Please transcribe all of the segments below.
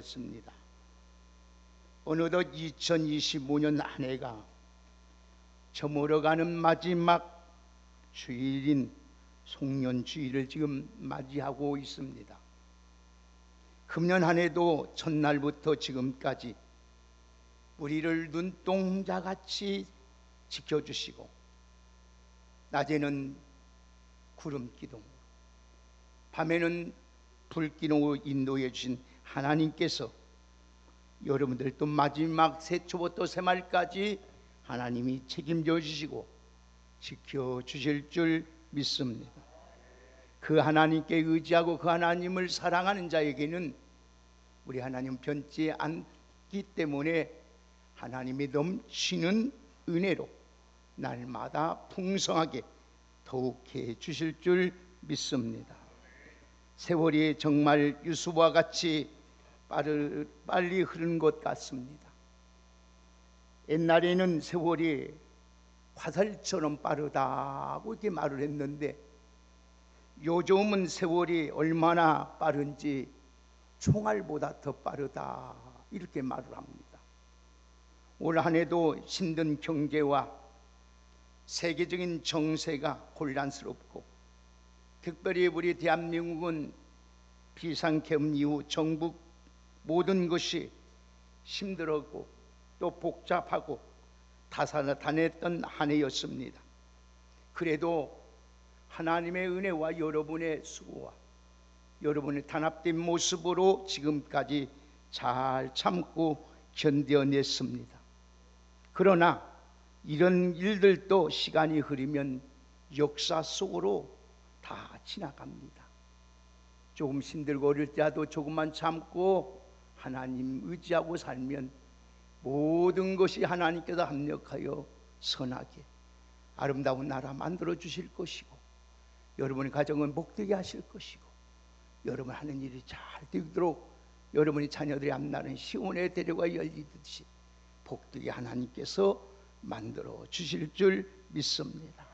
습니다. 어느덧 2025년 한 해가 저물어가는 마지막 주일인 송년주일을 지금 맞이하고 있습니다. 금년 한 해도 첫날부터 지금까지 우리를 눈동자같이 지켜주시고 낮에는 구름기둥, 밤에는 불기둥으로 인도해 주신 하나님께서 여러분들도 마지막 새초부터 새말까지 하나님이 책임져 주시고 지켜주실 줄 믿습니다. 그 하나님께 의지하고 그 하나님을 사랑하는 자에게는 우리 하나님 변치 않기 때문에 하나님이 넘치는 은혜로 날마다 풍성하게 더욱해 주실 줄 믿습니다. 세월이 정말 유수와 같이 빨리 흐르는 것 같습니다. 옛날에는 세월이 화살처럼 빠르다고 이렇게 말을 했는데 요즘은 세월이 얼마나 빠른지 총알보다 더 빠르다 이렇게 말을 합니다. 올 한 해도 힘든 경제와 세계적인 정세가 혼란스럽고 특별히 우리 대한민국은 비상계엄 이후 정부 모든 것이 힘들었고 또 복잡하고 다사다난했던 한 해였습니다. 그래도 하나님의 은혜와 여러분의 수고와 여러분의 단합된 모습으로 지금까지 잘 참고 견뎌냈습니다. 그러나 이런 일들도 시간이 흐르면 역사 속으로 다 지나갑니다. 조금 힘들고 어릴 때라도 조금만 참고 하나님 의지하고 살면 모든 것이 하나님께서 합력하여 선하게 아름다운 나라 만들어 주실 것이고 여러분의 가정은 복되게 하실 것이고 여러분 하는 일이 잘 되도록 여러분의 자녀들의 앞날은 시온의 대로가 열리듯이 복되게 하나님께서 만들어 주실 줄 믿습니다.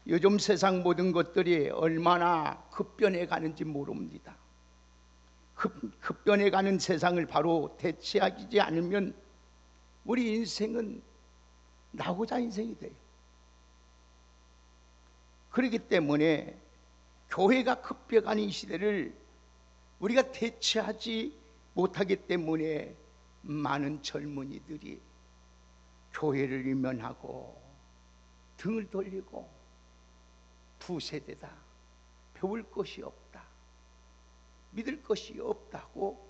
요즘 세상 모든 것들이 얼마나 급변해 가는지 모릅니다. 급변해 가는 세상을 바로 대체하지 않으면 우리 인생은 나고자 인생이 돼요. 그렇기 때문에 교회가 급변하는 이 시대를 우리가 대체하지 못하기 때문에 많은 젊은이들이 교회를 외면하고 등을 돌리고 부세대다, 배울 것이 없다, 믿을 것이 없다고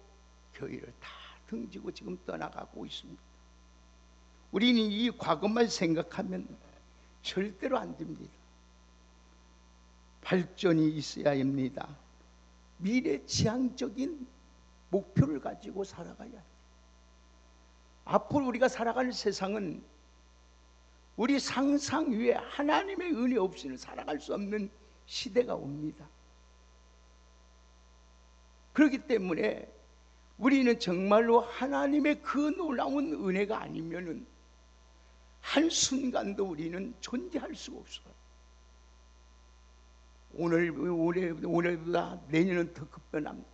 교회를 다 등지고 지금 떠나가고 있습니다. 우리는 이 과거만 생각하면 절대로 안 됩니다. 발전이 있어야 합니다. 미래지향적인 목표를 가지고 살아가야 합니다. 앞으로 우리가 살아갈 세상은 우리 상상 위에 하나님의 은혜 없이는 살아갈 수 없는 시대가 옵니다. 그렇기 때문에 우리는 정말로 하나님의 그 놀라운 은혜가 아니면은 한순간도 우리는 존재할 수가 없어요. 오늘보다 내년은 더 급변합니다.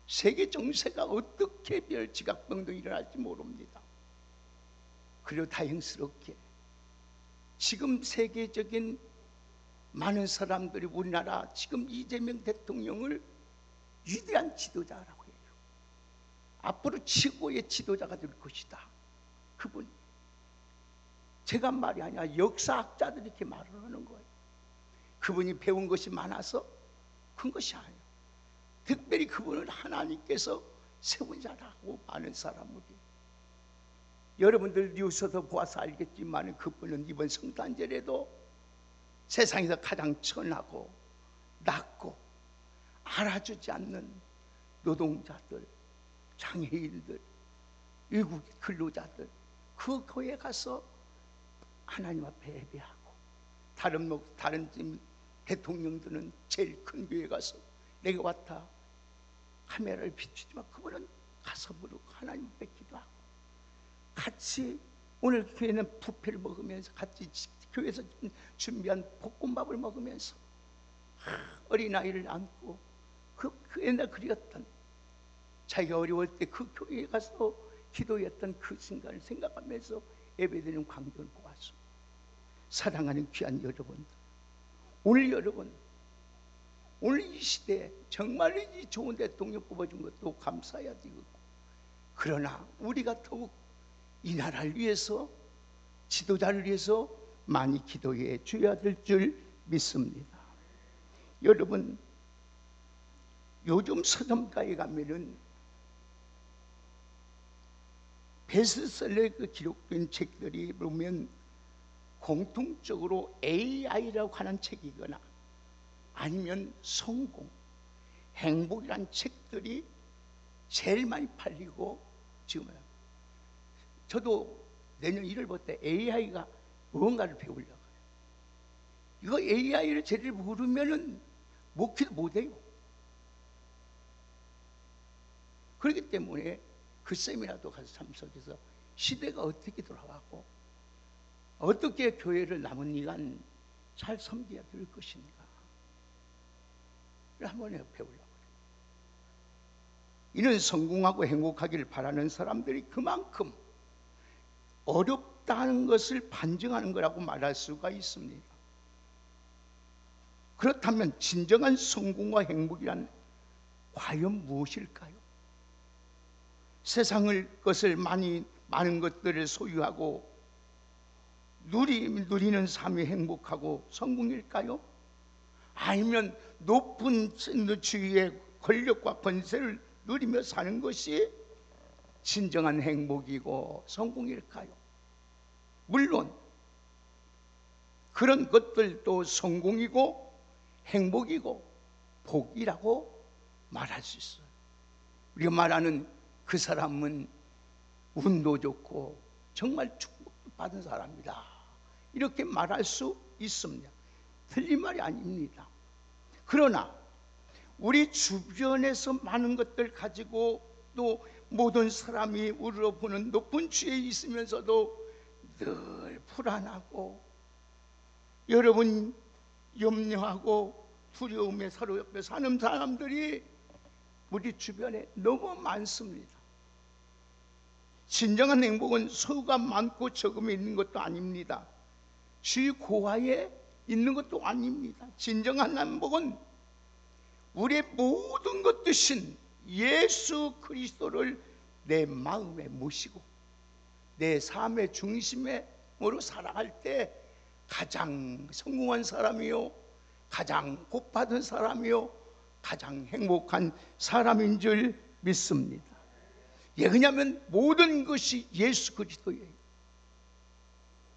세계 정세가 어떻게 멸치각병도 일어날지 모릅니다. 그리고 다행스럽게 지금 세계적인 많은 사람들이 우리나라 지금 이재명 대통령을 위대한 지도자라고 해요. 앞으로 최고의 지도자가 될 것이다. 그분 제가 말이 아니라 역사학자들이 이렇게 말을 하는 거예요. 그분이 배운 것이 많아서 큰 것이 아니에요. 특별히 그분은 하나님께서 세운 자라고 많은 사람들이 여러분들 뉴스도 보아서 알겠지만 그분은 이번 성탄절에도 세상에서 가장 천하고 낮고 알아주지 않는 노동자들, 장애인들, 외국 근로자들 그 교회에 가서 하나님 앞에 예배하고 다른 대통령들은 제일 큰 교회에 가서 내가 왔다 카메라를 비추지만 그분은 가서 부르고 하나님 앞에 기도하고 같이 오늘 교회는 뷔페를 먹으면서 같이 교회에서 준비한 볶음밥을 먹으면서 어린아이를 안고 그 옛날 그리웠던 자기가 어려울 때 그 교회에 가서 기도했던 그 순간을 생각하면서 예배드리는 광경을 보았습니다. 사랑하는 귀한 여러분, 오늘 여러분, 오늘 이 시대에 정말 이 좋은 대통령 뽑아준 것도 감사해야 되고, 그러나 우리가 더욱 이 나라를 위해서, 지도자를 위해서 많이 기도해 줘야 될 줄 믿습니다. 여러분, 요즘 서점가에 가면은 베스트셀러에 그 기록된 책들이 보면 공통적으로 AI라고 하는 책이거나 아니면 성공, 행복이란 책들이 제일 많이 팔리고, 지금 저도 내년 1월 볼 때 AI가 무언가를 배우려고 해요. 이거 AI를 제대로 모르면은 먹기도 못해요. 그렇기 때문에 그 세미나도 가서 참석해서 시대가 어떻게 돌아가고 어떻게 교회를 남은 기간 잘 섬겨야 될 것인가 한번 배우려고 해요. 이는 성공하고 행복하기를 바라는 사람들이 그만큼 어렵다는 것을 반증하는 거라고 말할 수가 있습니다. 그렇다면 진정한 성공과 행복이란 과연 무엇일까요? 세상의 것을 많은 것들을 소유하고 누리는 삶이 행복하고 성공일까요? 아니면 높은 주위의 권력과 권세를 누리며 사는 것이 진정한 행복이고 성공일까요? 물론 그런 것들도 성공이고 행복이고 복이라고 말할 수 있어요. 우리가 말하는 그 사람은 운도 좋고 정말 축복도 받은 사람이다, 이렇게 말할 수 있습니다. 틀린 말이 아닙니다. 그러나 우리 주변에서 많은 것들 가지고 또 모든 사람이 우러러보는 높은 지위에 있으면서도 늘 불안하고 여러분 염려하고 두려움에 서로 옆에 사는 사람들이 우리 주변에 너무 많습니다. 진정한 행복은 소유가 많고 적음에 있는 것도 아닙니다. 주위 고하에 있는 것도 아닙니다. 진정한 행복은 우리의 모든 것 되신 예수 그리스도를 내 마음에 모시고 내 삶의 중심으로 살아갈 때 가장 성공한 사람이요, 가장 복받은 사람이요, 가장 행복한 사람인 줄 믿습니다. 왜냐하면 모든 것이 예수 그리스도예요.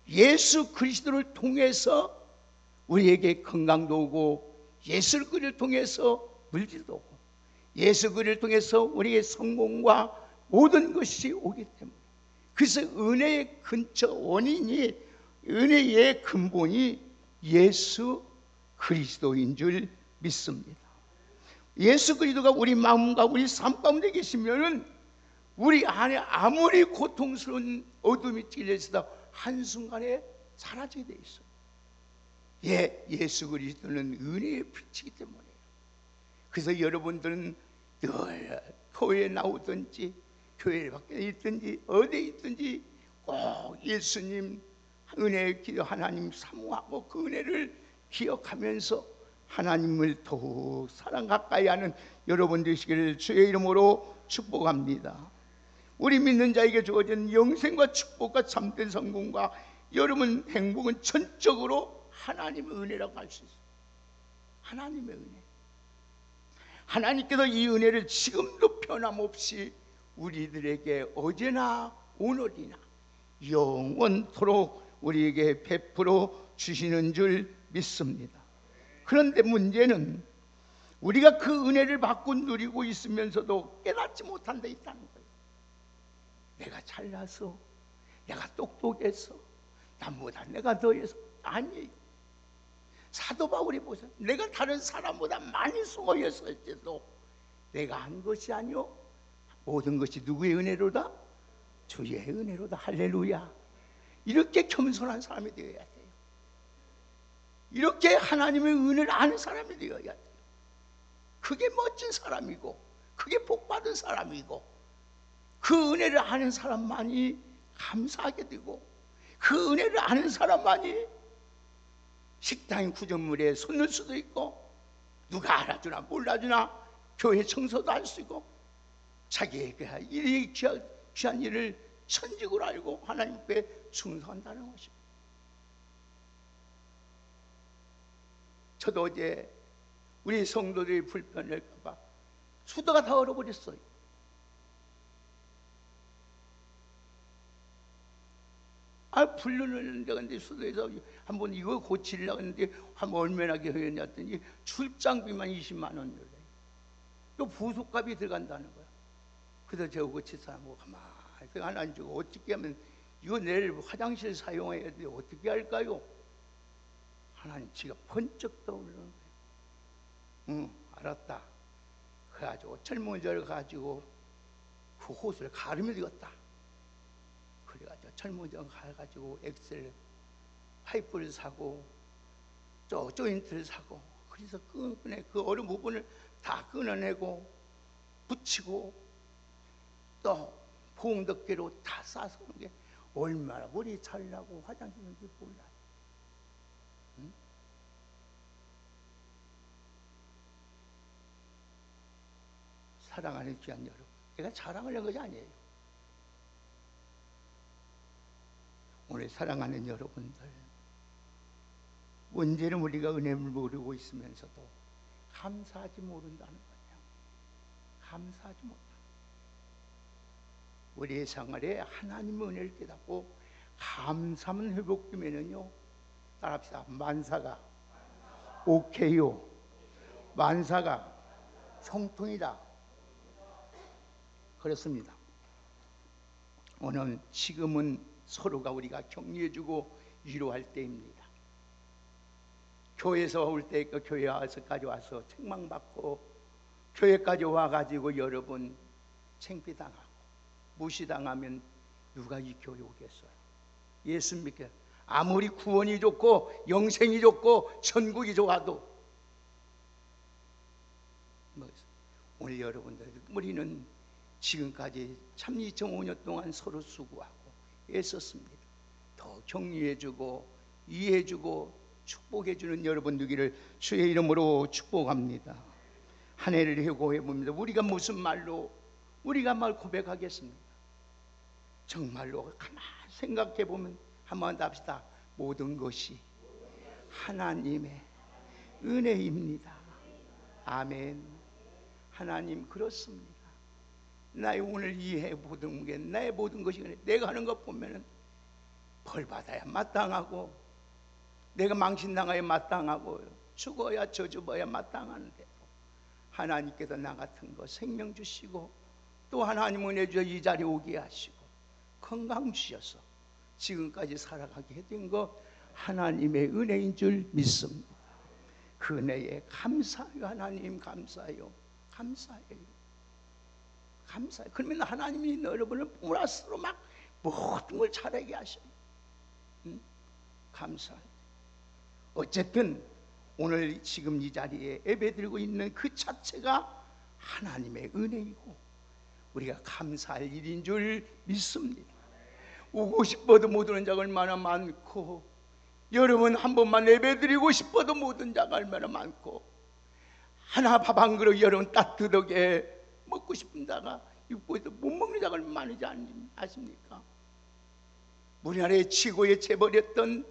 예수 그리스도를 통해서 우리에게 건강도 오고, 예수 그리스도를 통해서 물질도 오고, 예수 그리스도를 통해서 우리의 성공과 모든 것이 오기 때문에, 그래서 은혜의 근처 원인이, 은혜의 근본이 예수 그리스도인 줄 믿습니다. 예수 그리스도가 우리 마음과 우리 삶 가운데 계시면은 우리 안에 아무리 고통스러운 어둠이 찔려 있어도 한순간에 사라지게 돼 있어요. 예수 그리스도는 은혜의 빛이기 때문에. 그래서 여러분들은 늘 교회에 나오든지 교회 밖에 있든지 어디에 있든지 꼭 예수님 은혜의 기도 하나님 사모하고 그 은혜를 기억하면서 하나님을 더욱 사랑 가까이 하는 여러분 되시기를 주의 이름으로 축복합니다. 우리 믿는 자에게 주어진 영생과 축복과 참된 성공과 여러분 행복은 전적으로 하나님의 은혜라고 할 수 있어요. 하나님의 은혜. 하나님께서 이 은혜를 지금도 변함없이 우리들에게 어제나 오늘이나 영원토록 우리에게 베풀어 주시는 줄 믿습니다. 그런데 문제는 우리가 그 은혜를 받고 누리고 있으면서도 깨닫지 못한 데 있다는 거예요. 내가 잘나서, 내가 똑똑해서, 남보다 내가 더해서. 아니에요. 사도 바울이 보세요. 내가 다른 사람보다 많이 수고했을지도 내가 한 것이 아니요 모든 것이 누구의 은혜로다? 주의 은혜로다. 할렐루야. 이렇게 겸손한 사람이 되어야 돼요. 이렇게 하나님의 은혜를 아는 사람이 되어야 돼요. 그게 멋진 사람이고 그게 복받은 사람이고, 그 은혜를 아는 사람만이 감사하게 되고, 그 은혜를 아는 사람만이 식당 구정물에 손 넣을 수도 있고, 누가 알아주나 몰라주나 교회 청소도 할 수 있고, 자기에게 이 귀한 일을 천직으로 알고 하나님 앞에 충성한다는 것입니다. 저도 어제 우리 성도들이 불편할까 봐 수도가 다 얼어버렸어요. 불르는데, 근데 수도에서 한번 이거 고치려고 했는데 한번 얼마나 개였냐 했더니 출장비만 20만 원이래. 또 부속값이 들어간다는 거야. 그래서 저 고칠 사람하고 가만히 안 앉고, 어떻게 하면 이거 내일 화장실 사용해야 돼, 어떻게 할까요? 하나님 지가 번쩍 떠오르는 거예요. 응, 알았다. 그래가지고 철문지를 가지고 그 호수를 가르며 되었다. 그래가지고 철문지 가가지고 엑셀 파이프를 사고 조인트를 사고, 그래서 그 얼음 부분을 다 끊어내고 붙이고 또 봉덕기로 다 싸서 오는 게 얼마나 오래 살라고 화장실인지 몰라요. 응? 사랑하는 귀한 여러분, 제가 자랑하려는 것이 아니에요. 오늘 사랑하는 여러분들, 언제는 우리가 은혜를 모르고 있으면서도 감사하지 모른다는 거예요. 감사하지 못한다. 우리의 생활에 하나님의 은혜를 깨닫고 감사만 회복되면은요, 따라합시다. 만사가 오케이요, 만사가 형통이다. 그렇습니다. 오늘 지금은 서로가 우리가 격려해주고 위로할 때입니다. 교회에서 올 때 교회 와서까지 와서 책망받고, 교회까지 와가지고 여러분 창피당하고 무시당하면 누가 이 교회 오겠어요? 예수 믿게 아무리 구원이 좋고 영생이 좋고 천국이 좋아도 오늘 여러분들, 우리는 지금까지 참 2005년 동안 서로 수고하고 애썼습니다. 더 격려해주고 이해해주고 축복해주는 여러분 되기를 주의 이름으로 축복합니다. 한 해를 해고해 봅니다. 우리가 무슨 말로 우리가 말 고백하겠습니까? 정말로 가만히 생각해 보면 한번 합시다. 모든 것이 하나님의 은혜입니다. 아멘. 하나님 그렇습니다. 나의 오늘 이해 모든 게 나의 모든 것이 내가 하는 것 보면은 벌 받아야 마땅하고, 내가 망신당해야 마땅하고, 죽어야 저주봐야 마땅하는데 하나님께서 나 같은 거 생명 주시고, 또 하나님 은혜 주셔 이 자리에 오게 하시고 건강 주셔서 지금까지 살아가게 된 거 하나님의 은혜인 줄 믿습니다. 그 은혜에 감사해요. 하나님 감사해요. 감사해요. 감사해요. 그러면 하나님이 여러분을 플러스로 막 모든 걸 잘하게 하셔요. 감사해요. 어쨌든 오늘 지금 이 자리에 예배드리고 있는 그 자체가 하나님의 은혜이고 우리가 감사할 일인 줄 믿습니다. 오고 싶어도 못 오는 자가 얼마나 많고, 여러분 한 번만 예배드리고 싶어도 못 오는 자가 얼마나 많고, 하나 밥 한 그릇 여러분 따뜻하게 먹고 싶은 자가 육보에서 못 먹는 자가 얼마나 많은지 아십니까? 우리나라의 최고의 재벌이었던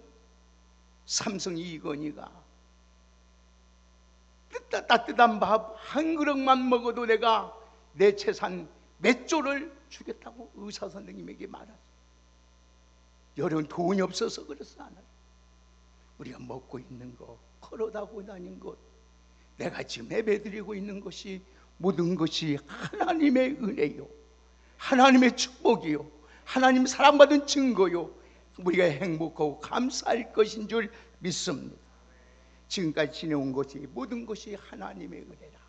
삼성 이건희가 따뜻한 밥 한 그릇만 먹어도 내가 내 재산 몇 조를 주겠다고 의사 선생님에게 말하죠. 여러분 돈이 없어서 그렇지 않아요. 우리가 먹고 있는 거, 걸어다고 다닌 것, 내가 지금 예배드리고 있는 것이 모든 것이 하나님의 은혜요, 하나님의 축복이요, 하나님 사랑받은 증거요, 우리가 행복하고 감사할 것인 줄 믿습니다. 지금까지 지내온 것이 모든 것이 하나님의 은혜라.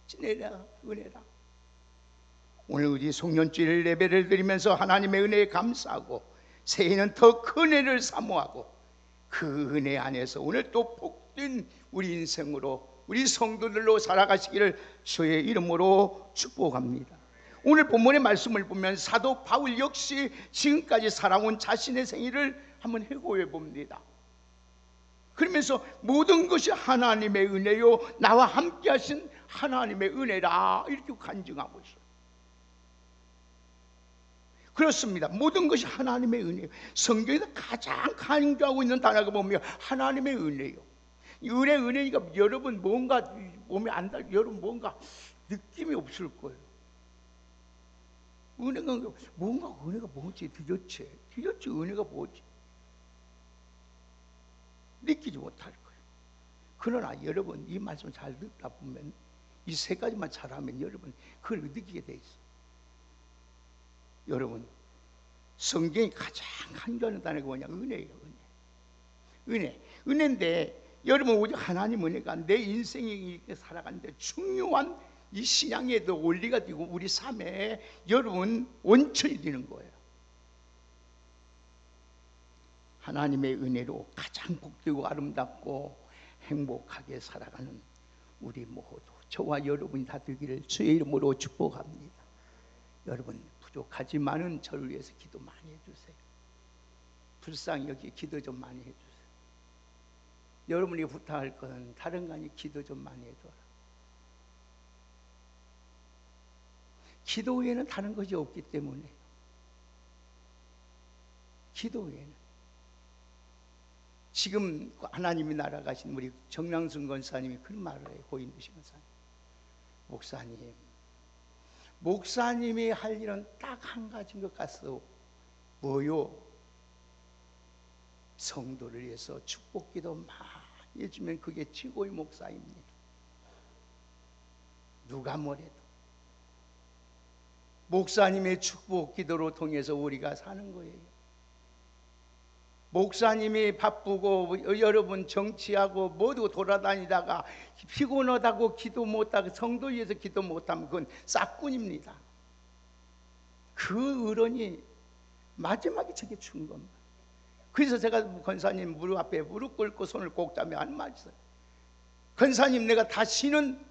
지내라 은혜라. 오늘 우리 송년주일 예배를 드리면서 하나님의 은혜에 감사하고 새해는 더 큰 은혜를 사모하고 그 은혜 안에서 오늘 또 복된 우리 인생으로 우리 성도들로 살아가시기를 주의 이름으로 축복합니다. 오늘 본문의 말씀을 보면 사도 바울 역시 지금까지 살아온 자신의 생애를 한번 회고해 봅니다. 그러면서 모든 것이 하나님의 은혜요 나와 함께 하신 하나님의 은혜라 이렇게 간증하고 있어요. 그렇습니다. 모든 것이 하나님의 은혜예요. 성경에서 가장 강조하고 있는 단어가 보면 하나님의 은혜예요. 은혜니까 여러분 뭔가 몸에 안 닿, 여러분 뭔가 느낌이 없을 거예요. 은혜가 뭐지? 도대체 은혜가 뭐지? 느끼지 못할 거예요. 그러나 여러분 이 말씀 잘 듣다 보면 이 세 가지만 잘하면 여러분 그걸 느끼게 돼 있어요. 여러분 성경이 가장 강조하는 단어가 뭐냐? 은혜예요. 은혜인데 여러분 오직 하나님 은혜가 내 인생이 이렇게 살아가는데 중요한 이 신앙에도 원리가 되고 우리 삶에 여러분 원천이 되는 거예요. 하나님의 은혜로 가장 복되고 아름답고 행복하게 살아가는 우리 모두 저와 여러분이 다 되기를 주의 이름으로 축복합니다. 여러분 부족하지만은 저를 위해서 기도 많이 해주세요. 불쌍히 여기 기도 좀 많이 해주세요. 여러분이 부탁할 건 다른 거 아니 기도 좀 많이 해줘라. 기도 외에는 다른 것이 없기 때문에 기도 외에는 지금 하나님이 날아가신 우리 정량순 권사님이 그런 말을 해요. 고인두신 권사님 목사님이 할 일은 딱 한 가지인 것 같소. 뭐요? 성도를 위해서 축복기도 많이 해주면 그게 최고의 목사입니다. 누가 뭐래도 목사님의 축복기도로 통해서 우리가 사는 거예요. 목사님이 바쁘고 여러분 정치하고 모두 돌아다니다가 피곤하다고 기도 못하고 성도 위해서 기도 못하면 그건 싹군입니다. 그 어른이 마지막에 저게 준 겁니다. 그래서 제가 권사님 무릎 앞에 무릎 꿇고 손을 꼭 잡며 하는 말이 있어요. 권사님 내가 다시는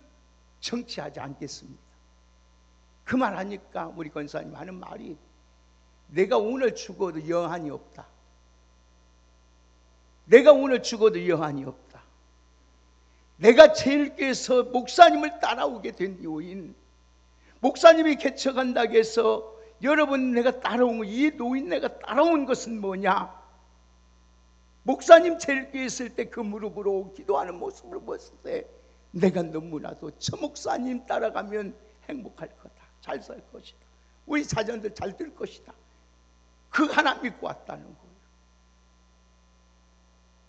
정치하지 않겠습니다. 그 말 하니까 우리 권사님 하는 말이 내가 오늘 죽어도 영한이 없다. 내가 오늘 죽어도 영한이 없다. 내가 제일께서 목사님을 따라오게 된 요인, 목사님이 개척한다고 해서 여러분 내가 따라온 거, 이 노인 내가 따라온 것은 뭐냐? 목사님 제일교회 있을 때 그 무릎으로 기도하는 모습을 봤을 때 내가 너무나도 저 목사님 따라가면 행복할 거다. 잘 살 것이다. 우리 자녀들 잘 될 것이다. 그 하나 믿고 왔다는 거예요.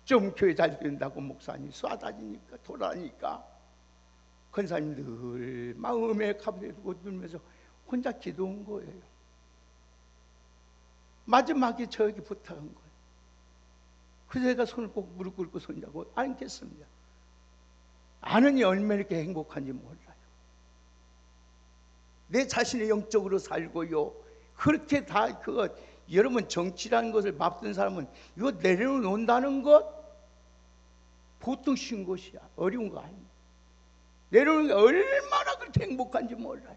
좀 교회 잘 된다고 목사님 쏴다니니까 돌아다니까 권사님 늘 마음에 가부되고 누면서 혼자 기도한 거예요. 마지막에 저에게 부탁한 거예요. 그래서 제가 손을 꼭 무릎 꿇고 손잡고 안겠습니다. 아느니 얼마나 이렇게 행복한지 몰라요. 내 자신의 영적으로 살고요. 그렇게 다 그거 여러분 정치라는 것을 맡은 사람은 이거 내려놓는다는 것 보통 쉬운 것이야. 어려운 거 아니야. 내려놓는 게 얼마나 그렇게 행복한지 몰라요.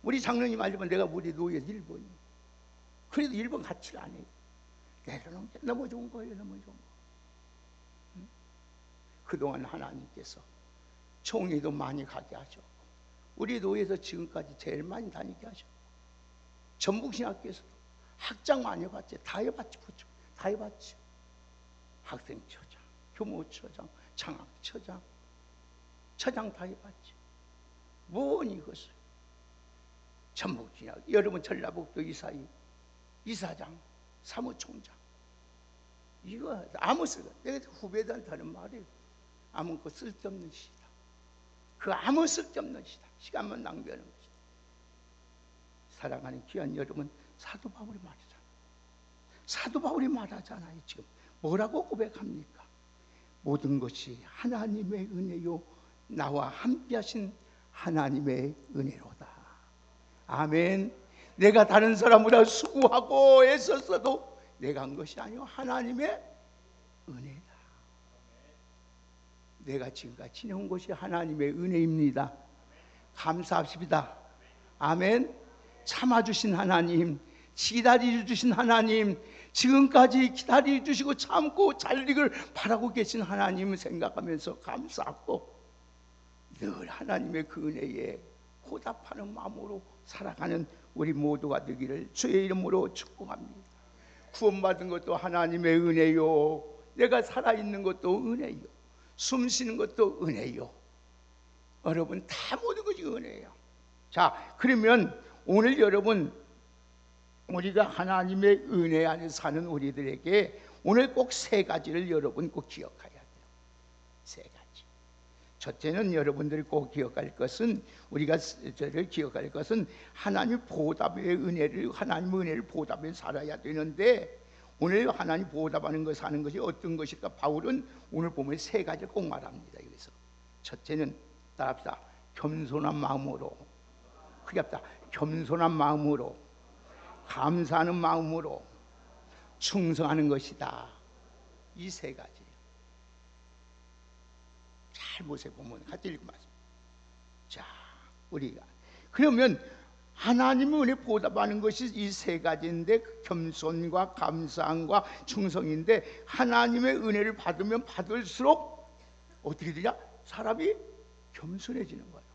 우리 장로님 알지만 내가 우리 노예 1번이에요. 그래도 1번 같이 안 해요. 내려놓는 게 너무 좋은 거예요. 너무 좋은 거. 그동안 하나님께서 총회도 많이 가게 하셨고 우리 노예에서 지금까지 제일 많이 다니게 하셨고 전북신학교에서도 학장 많이 해봤지. 다 해봤지. 그렇죠? 다 해봤지. 학생처장, 교무처장, 장학처장, 처장 다 해봤지. 뭔 이것을 전북신학 여러분 전라북도 이사장, 사무총장 이거 아무 쓸 내가 후배들한테 하는 말이에요. 아무 거 쓸데없는 시다. 그 아무 쓸데없는 시다. 시간만 낭비하는 것이다. 사랑하는 귀한 여러분, 사도 바울이 말이잖아. 사도 바울이 말하잖아요. 지금 뭐라고 고백합니까? 모든 것이 하나님의 은혜요 나와 함께 하신 하나님의 은혜로다. 아멘. 내가 다른 사람보다 수고하고 애썼어도 내가 한 것이 아니요 하나님의 은혜다. 내가 지금까지 지내온 것이 하나님의 은혜입니다. 감사합시다. 아멘. 참아주신 하나님, 기다려주신 하나님, 지금까지 기다려주시고 참고 잘 되기를 바라고 계신 하나님을 생각하면서 감사하고 늘 하나님의 그 은혜에 보답하는 마음으로 살아가는 우리 모두가 되기를 주의 이름으로 축복합니다. 구원받은 것도 하나님의 은혜요, 내가 살아있는 것도 은혜요, 숨 쉬는 것도 은혜요. 여러분 다 모든 것이 은혜예요. 자, 그러면 오늘 여러분, 우리가 하나님의 은혜 안에 사는 우리들에게 오늘 꼭 세 가지를 여러분 꼭 기억해야 돼요. 세 가지. 첫째는 여러분들이 꼭 기억할 것은, 우리가 저를 기억할 것은 하나님 보답의 은혜를, 하나님의 은혜를 보답해 살아야 되는데, 오늘 하나님 보답하는 것 사는 것이 어떤 것일까? 바울은 오늘 보면 세 가지를 꼭 말합니다. 그래서 첫째는 따라합시다. 겸손한 마음으로, 크게 합시다. 겸손한 마음으로, 감사하는 마음으로 충성하는 것이다. 이 세 가지. 잘 보세요. 보면 같이 읽고 말씀. 자, 우리가 그러면 하나님의 은혜 보답하는 것이 이 세 가지인데, 겸손과 감사함과 충성인데, 하나님의 은혜를 받으면 받을수록 어떻게 되냐? 사람이 겸손해지는 거예요.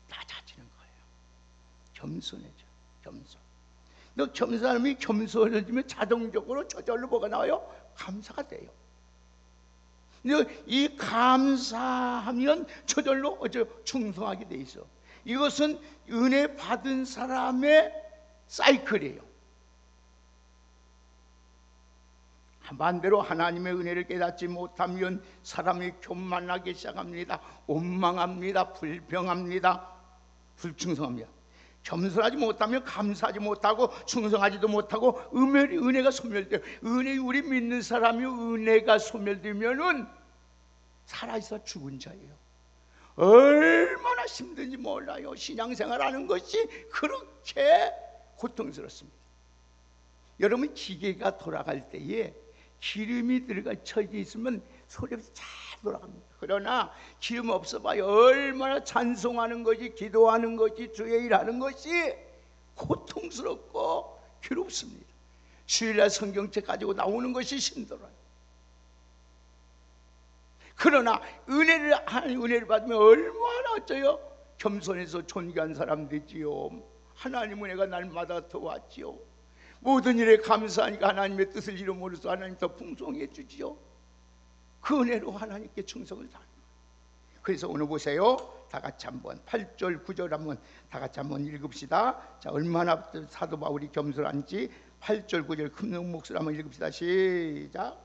낮아지는 거예요. 겸손해져. 겸손. 너 겸손함이 겸손해지면 자동적으로 저절로 뭐가 나와요? 감사가 돼요. 이 감사하면 저절로 충성하게 돼 있어. 이것은 은혜 받은 사람의 사이클이에요. 반대로 하나님의 은혜를 깨닫지 못하면 사람이 교만하기 시작합니다. 원망합니다. 불평합니다. 불충성합니다. 겸손하지 못하면 감사하지 못하고 충성하지도 못하고 은혜가 소멸돼요. 우리 믿는 사람이 은혜가 소멸되면은 살아있어 죽은 자예요. 얼마나 힘든지 몰라요. 신앙생활하는 것이 그렇게 고통스럽습니다. 여러분, 기계가 돌아갈 때에 기름이 들어가 쳐져 있으면 소리 없이 잘 돌아갑니다. 그러나 기름 없어봐요. 얼마나 찬송하는 것이, 기도하는 것이, 주의 일하는 것이 고통스럽고 괴롭습니다. 주일날 성경책 가지고 나오는 것이 힘들어요. 그러나 은혜를 받으면 얼마나 어쩌요? 겸손해서 존귀한 사람 되지요. 하나님 은혜가 날마다 더 왔지요. 모든 일에 감사하니까 하나님의 뜻을 이루므로써 하나님 더 풍성해 주지요. 그 은혜로 하나님께 충성을 다하는 거예요. 그래서 오늘 보세요. 다 같이 한번 8절 9절 한번 다 같이 한번 읽읍시다. 자, 얼마나 사도 바울이 겸손한지 8절 9절 큰 목소리로 한번 읽읍시다. 시작.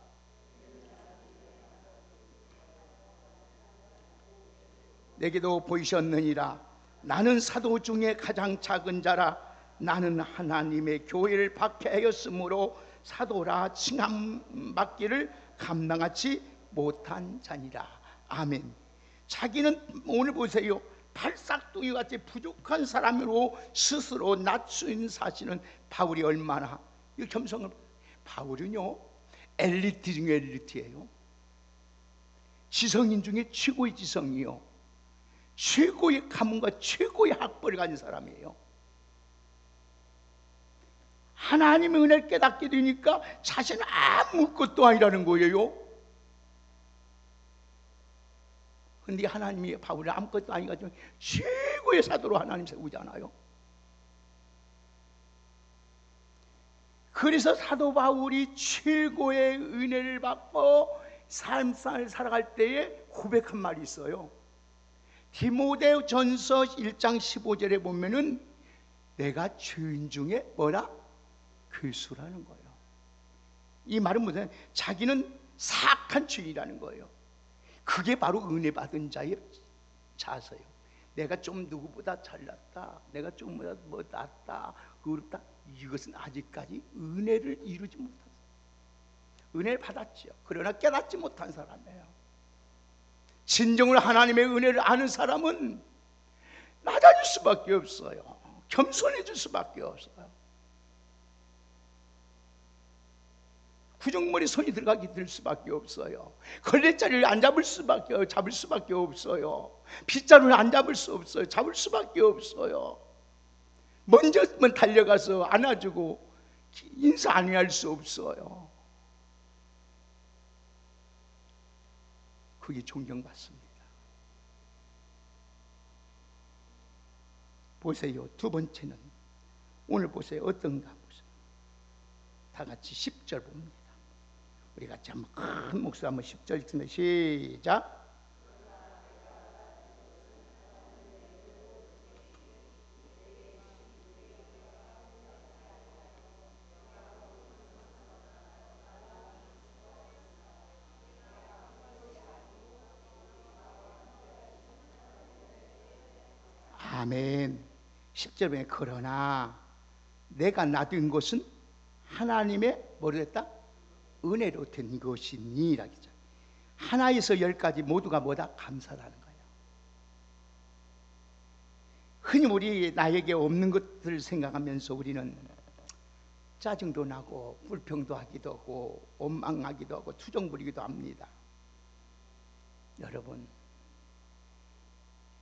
내게도 보이셨느니라. 나는 사도 중에 가장 작은 자라. 나는 하나님의 교회를 박해하였으므로 사도라 칭함 받기를 감당하지 못한 자니라. 아멘. 자기는 오늘 보세요. 발싹둥이 같이 부족한 사람으로 스스로 낮춘 사실은 바울이 얼마나 이 겸손을. 바울은요 엘리트 중에 엘리트예요. 지성인 중에 최고의 지성이요, 최고의 가문과 최고의 학벌을 가진 사람이에요. 하나님의 은혜를 깨닫게 되니까 자신은 아무것도 아니라는 거예요. 그런데 하나님이 바울을 아무것도 아니가지고 최고의 사도로 하나님 세우잖아요. 그래서 사도 바울이 최고의 은혜를 받고 삶을 살아갈 때에 고백한 말이 있어요. 디모데전서 1장 15절에 보면은 내가 죄인 중에 뭐라? 괴수라는 거예요. 이 말은 무슨, 자기는 사악한 죄인이라는 거예요. 그게 바로 은혜 받은 자의 자세요. 내가 좀 누구보다 잘났다, 내가 좀 뭐 낫다, 그렇다. 이것은 아직까지 은혜를 이루지 못했어요. 은혜를 받았죠. 그러나 깨닫지 못한 사람이에요. 진정으로 하나님의 은혜를 아는 사람은 낮아질 수밖에 없어요. 겸손해질 수밖에 없어요. 구정머리 손이 들어가게 될 수밖에 없어요. 걸레자리를 안 잡을 수밖에 없어요. 빗자루를 안 잡을 수 없어요. 잡을 수밖에 없어요. 먼저만 달려가서 안아주고 인사 안 할 수 없어요. 그게 존경받습니다. 보세요. 두 번째는 오늘 보세요. 어떤가 보세요. 다 같이 10절 봅니다. 우리 같이 한번 큰 목소리 한번 10절 읽습니다. 시작. 아멘. 10절에 그러나 내가 놔둔 것은 하나님의 뭐로 됐다? 은혜로 된 것이니 라기죠. 하나에서 10까지 모두가 뭐다? 감사라는 거예요. 흔히 우리 나에게 없는 것들을 생각하면서 우리는 짜증도 나고 불평도 하기도 하고 원망하기도 하고 투정 부리기도 합니다. 여러분,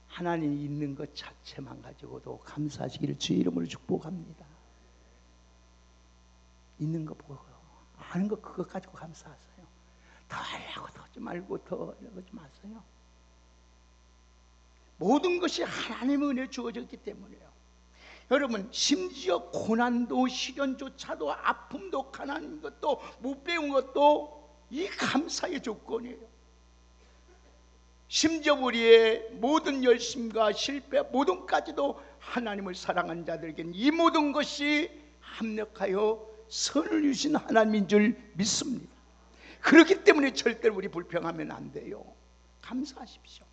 하나님이 있는 것 자체만 가지고도 감사하시기를 주의 이름으로 축복합니다. 있는 거 보고 아는 거 그거 가지고 감사하세요. 더 하려고 더 하지 말고 더 하려고 하지 마세요. 모든 것이 하나님의 은혜 주어졌기 때문에요. 여러분, 심지어 고난도 시련조차도 아픔도 가난한 것도 못 배운 것도 이 감사의 조건이에요. 심지어 우리의 모든 열심과 실패 모든까지도 하나님을 사랑하는 자들에게는 이 모든 것이 합력하여 선을 주신 하나님인 줄 믿습니다. 그렇기 때문에 절대로 우리 불평하면 안 돼요. 감사하십시오.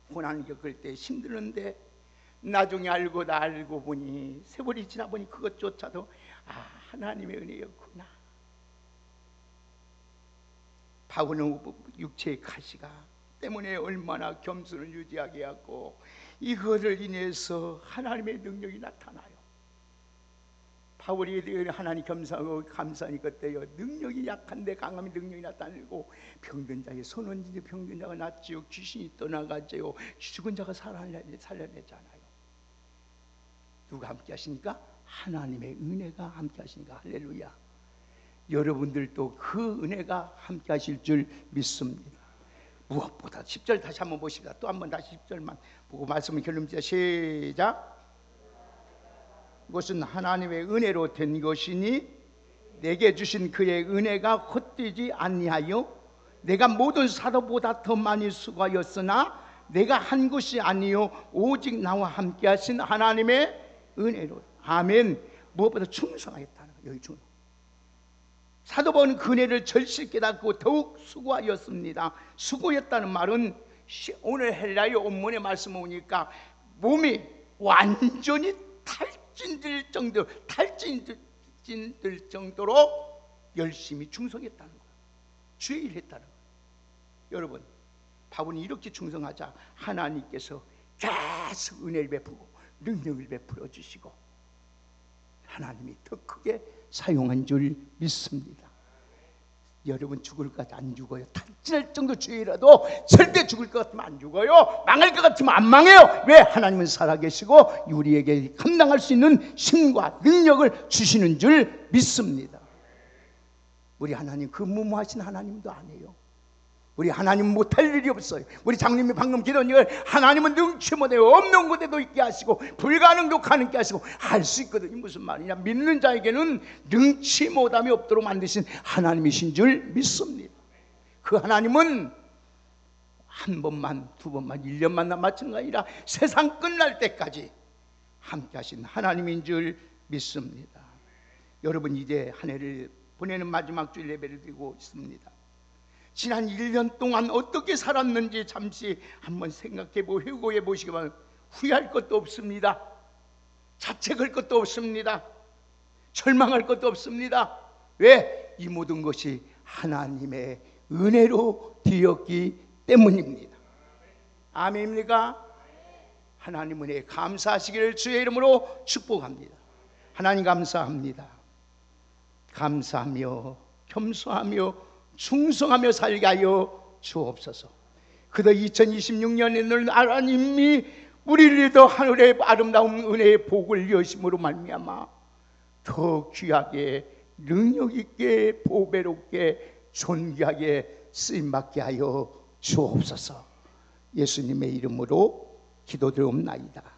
고난을 겪을 때 힘드는데 나중에 알고 보니 세월이 지나 보니 그것조차도 하나님의 은혜였구나. 바울은 육체의 가시가 때문에 얼마나 겸손을 유지하게 하고 이거를 인해서 하나님의 능력이 나타나요. 바울이 하나님 겸손하고 감사하니 그때요 능력이 약한데 강함의 능력이 나타나고 병든 자의 손 얹은지 병든 자가 낫지요 귀신이 떠나가지요 죽은 자가 살려내잖아요. 누가 함께 하시니까? 하나님의 은혜가 함께 하시니까 할렐루야. 여러분들도 그 은혜가 함께 하실 줄 믿습니다. 무엇보다 10절 다시 한번 보십시다. 또 한번 다시 10절만 보고 말씀을 결론짓자. 시작. 그것은 하나님의 은혜로 된 것이니 내게 주신 그의 은혜가 헛되지 아니하여 내가 모든 사도보다 더 많이 수고하였으나 내가 한 것이 아니요 오직 나와 함께 하신 하나님의 은혜로. 아멘. 무엇보다 충성하였다는 거예요. 여기 충성. 사도 바울은 그 은혜를 절실히 깨닫고 더욱 수고하였습니다. 수고했다는 말은 오늘 헬라어 원문의 말씀 보니까 몸이 완전히 탈진될 정도로 열심히 충성했다는 거예요. 주의 일 했다는 거예요. 여러분, 바울이 이렇게 충성하자 하나님께서 계속 은혜를 베푸고 능력을 베풀어 주시고 하나님이 더 크게 사용한 줄 믿습니다. 여러분 죽을 것 같으면 안 죽어요. 탈진할 정도 죄라도 절대 죽을 것 같으면 안 죽어요. 망할 것 같으면 안 망해요. 왜? 하나님은 살아계시고 우리에게 감당할 수 있는 힘과 능력을 주시는 줄 믿습니다. 우리 하나님 그 무모하신 하나님도 아니에요. 우리 하나님 못할 일이 없어요. 우리 장님이 방금 기도한 걸 하나님은 능치 못해요. 없는 곳에도 있게 하시고 불가능도 가능케 하시고 할 수 있거든요. 무슨 말이냐? 믿는 자에게는 능치 못함이 없도록 만드신 하나님이신 줄 믿습니다. 그 하나님은 한 번만 두 번만 1년만 남았는 게 아니라 세상 끝날 때까지 함께 하신 하나님인 줄 믿습니다. 여러분 이제 한 해를 보내는 마지막 주일 예배를 드리고 있습니다. 지난 1년 동안 어떻게 살았는지 잠시 한번 생각해보고 회고해 보시기만 후회할 것도 없습니다. 자책할 것도 없습니다. 절망할 것도 없습니다. 왜? 이 모든 것이 하나님의 은혜로 되었기 때문입니다. 아멘입니까? 하나님 은혜에 감사하시기를 주의 이름으로 축복합니다. 하나님 감사합니다. 감사하며 겸손하며 충성하며 살게 하여 주옵소서. 그도 2026년에는 하나님이 우리를 더 하늘의 아름다운 은혜의 복을 여심으로 말미암아 더 귀하게 능력 있게 보배롭게 존귀하게 쓰임받게 하여 주옵소서. 예수님의 이름으로 기도드리옵나이다.